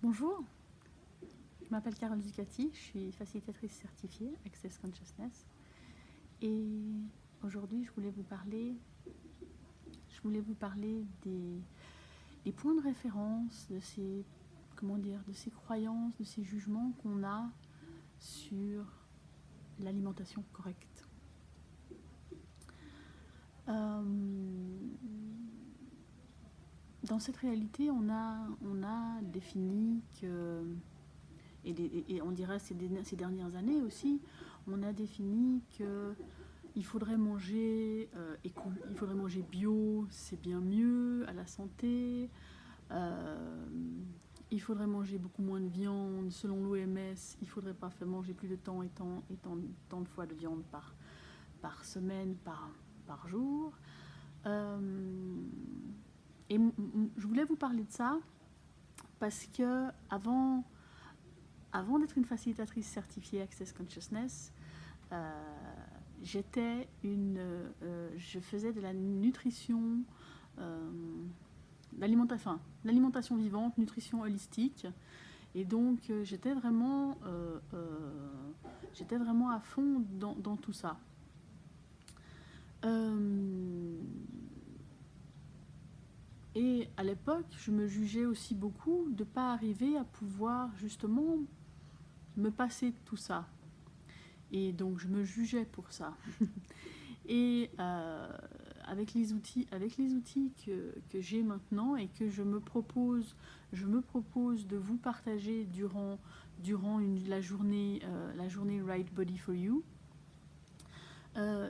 Bonjour, je m'appelle Carole Ducati, je suis facilitatrice certifiée Access Consciousness et aujourd'hui je voulais vous parler des points de référence, de ces, de ces croyances, de ces jugements qu'on a sur l'alimentation correcte. Dans cette réalité, on a défini que, et on dirait ces dernières années aussi, on a défini que il faudrait manger bio, c'est bien mieux à la santé. Il faudrait manger beaucoup moins de viande. Selon l'OMS, il ne faudrait pas faire manger plus de tant de fois de viande par semaine, par jour. Et je voulais vous parler de ça parce que avant d'être une facilitatrice certifiée Access Consciousness, je faisais de la nutrition, l'alimentation vivante, nutrition holistique, et donc j'étais vraiment à fond dans tout ça. Et à l'époque, je me jugeais aussi beaucoup de ne pas arriver à pouvoir justement me passer de tout ça. Et donc je me jugeais pour ça. Et avec les outils que j'ai maintenant et que je me propose de vous partager durant la journée Right Body for You,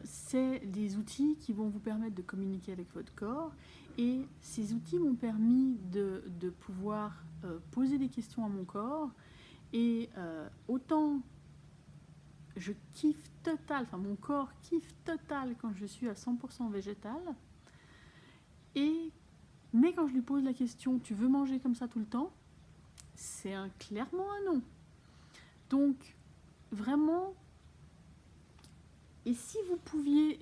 c'est des outils qui vont vous permettre de communiquer avec votre corps. Et ces outils m'ont permis de pouvoir poser des questions à mon corps. Et autant je kiffe total, mon corps kiffe total quand je suis à 100% végétal. Mais quand je lui pose la question, tu veux manger comme ça tout le temps? C'est clairement un non. Donc, vraiment, et si vous pouviez,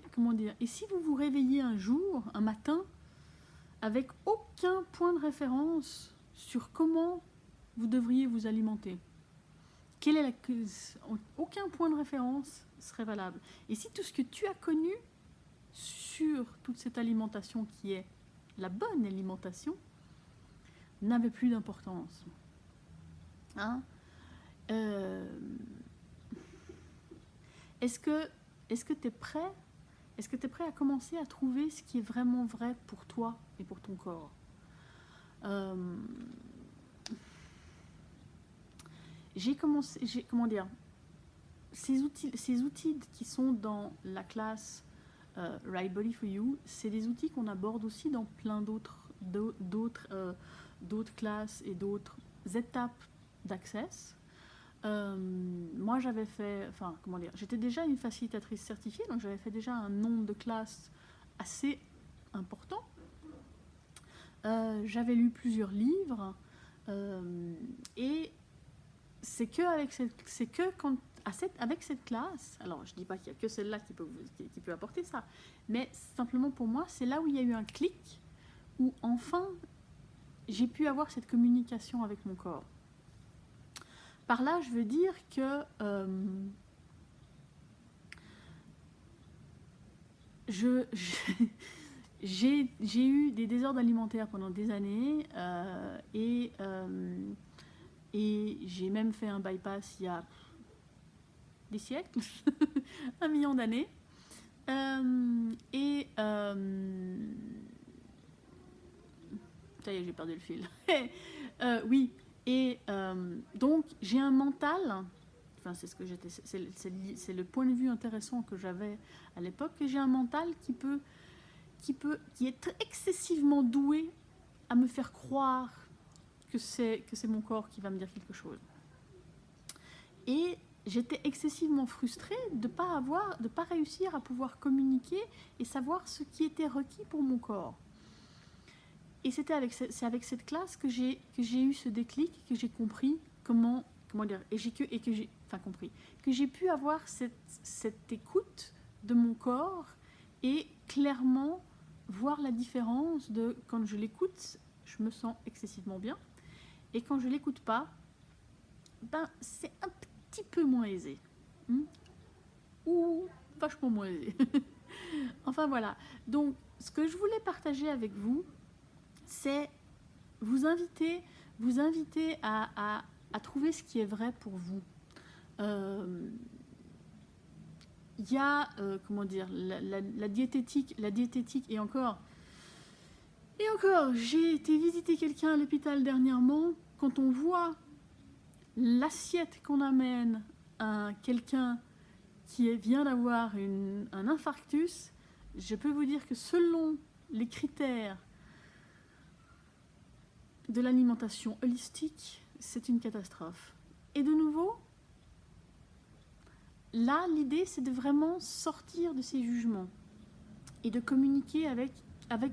et si vous vous réveillez un matin, avec aucun point de référence sur comment vous devriez vous alimenter, aucun point de référence serait valable. Et si tout ce que tu as connu sur toute cette alimentation qui est la bonne alimentation n'avait plus d'importance, hein? Est-ce que tu es prêt? Est-ce que tu es prêt à commencer à trouver ce qui est vraiment vrai pour toi et pour ton corps? Ces outils qui sont dans la classe Right Body for You, c'est des outils qu'on aborde aussi dans plein d'autres classes et d'autres étapes d'access. Moi j'avais fait, j'étais déjà une facilitatrice certifiée, donc j'avais fait déjà un nombre de classes assez important. J'avais lu plusieurs livres et avec cette classe, alors je dis pas qu'il y a que celle-là qui peut apporter ça, mais simplement pour moi, c'est là où il y a eu un clic, où enfin j'ai pu avoir cette communication avec mon corps. Par là, je veux dire que j'ai eu des désordres alimentaires pendant des années et j'ai même fait un bypass il y a des siècles, 1 million d'années. Ça y est, j'ai perdu le fil. Oui, et donc j'ai un mental, c'est le point de vue intéressant que j'avais à l'époque, que j'ai un mental qui est excessivement doué à me faire croire que c'est mon corps qui va me dire quelque chose. Et j'étais excessivement frustrée de ne pas réussir à pouvoir communiquer et savoir ce qui était requis pour mon corps. Et c'est avec cette classe que j'ai eu ce déclic, que j'ai compris que j'ai pu avoir cette écoute de mon corps et clairement voir la différence de quand je l'écoute, je me sens excessivement bien. et quand je ne l'écoute pas, ben, c'est un petit peu moins aisé. Ou vachement moins aisé. Enfin voilà. Donc, ce que je voulais partager avec vous, c'est vous inviter à trouver ce qui est vrai pour vous. Il y a, comment dire, la diététique, et encore, j'ai été visiter quelqu'un à l'hôpital dernièrement. Quand on voit l'assiette qu'on amène à quelqu'un qui vient d'avoir un infarctus, je peux vous dire que selon les critères de l'alimentation holistique, c'est une catastrophe. Et de nouveau, là, l'idée, c'est de vraiment sortir de ces jugements et de communiquer avec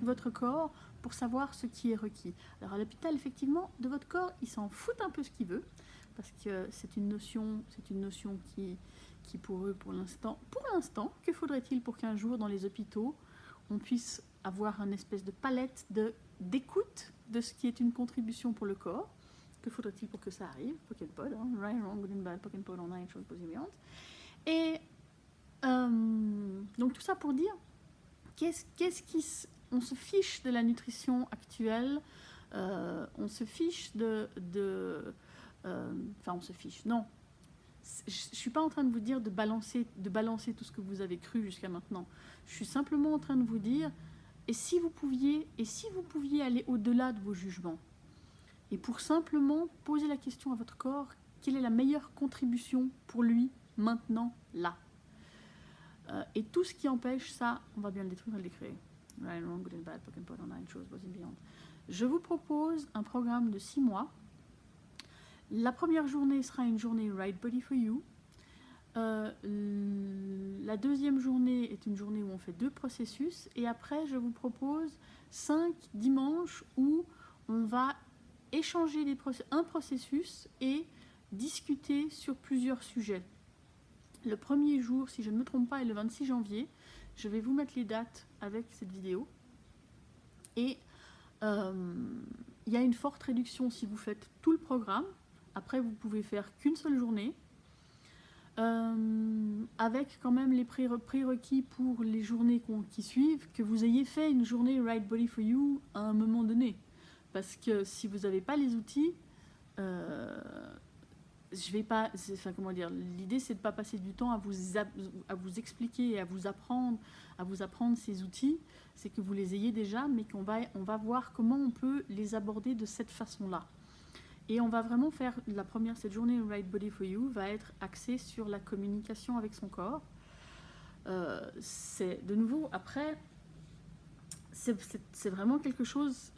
votre corps pour savoir ce qui est requis. Alors à l'hôpital, effectivement, de votre corps, il s'en fout un peu ce qu'il veut, parce que c'est une notion qui pour eux, pour l'instant, que faudrait-il pour qu'un jour, dans les hôpitaux, on puisse avoir une espèce de palette d'écoute de ce qui est une contribution pour le corps? Que faudrait-il pour que ça arrive? Pokémon, hein? Right, wrong, good and bad, Pokémon online, chose positive. Et donc tout ça pour dire, on se fiche de la nutrition actuelle, on se fiche on se fiche, non. Je ne suis pas en train de vous dire de balancer tout ce que vous avez cru jusqu'à maintenant. Je suis simplement en train de vous dire, et si vous pouviez aller au-delà de vos jugements, et pour simplement poser la question à votre corps, quelle est la meilleure contribution pour lui, maintenant, là. Et tout ce qui empêche ça, on va bien le détruire et le créer. Right, wrong, good and bad, Pokémon online, chose positive, beyond. Je vous propose un programme de 6 mois. La première journée sera une journée Right Body for You. La deuxième journée est une journée où on fait 2 processus. Et après, je vous propose 5 dimanches où on va échanger un processus et discuter sur plusieurs sujets. Le premier jour, si je ne me trompe pas, est le 26 janvier. Je vais vous mettre les dates avec cette vidéo. Et il y a une forte réduction si vous faites tout le programme. Après, vous pouvez faire qu'une seule journée. Avec quand même les prérequis pour les journées qui suivent, que vous ayez fait une journée Right Body for You à un moment donné. Parce que si vous n'avez pas les outils, je vais pas, comment dire, l'idée c'est de ne pas passer du temps à vous expliquer et à vous apprendre ces outils, c'est que vous les ayez déjà, mais on va voir comment on peut les aborder de cette façon-là. Et on va vraiment faire cette journée Right Body for You va être axée sur la communication avec son corps. C'est de nouveau, après, c'est vraiment quelque chose,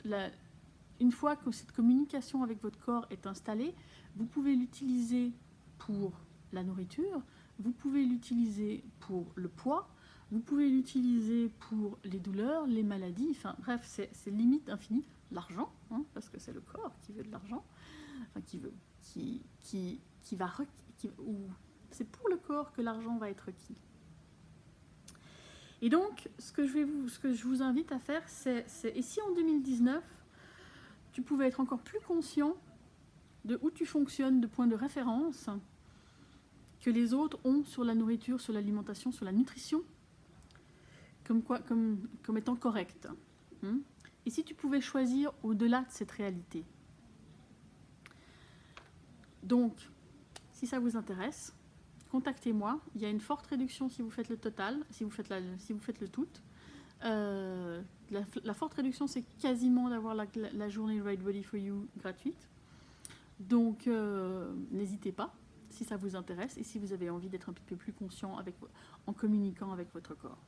une fois que cette communication avec votre corps est installée, vous pouvez l'utiliser pour la nourriture, vous pouvez l'utiliser pour le poids, vous pouvez l'utiliser pour les douleurs, les maladies, enfin bref, c'est limite infini. L'argent, hein, parce que c'est le corps qui veut de l'argent, enfin c'est pour le corps que l'argent va être requis. Et donc, ce que je vous invite à faire, c'est et si en 2019, tu pouvais être encore plus conscient de où tu fonctionnes de point de référence que les autres ont sur la nourriture, sur l'alimentation, sur la nutrition, comme étant correcte. Et si tu pouvais choisir au-delà de cette réalité. Donc, si ça vous intéresse, contactez-moi. Il y a une forte réduction si vous faites le total, si vous faites le tout. La forte réduction, c'est quasiment d'avoir la journée Right Body for You gratuite. Donc, n'hésitez pas si ça vous intéresse et si vous avez envie d'être un petit peu plus conscient en communiquant avec votre corps.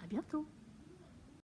À bientôt.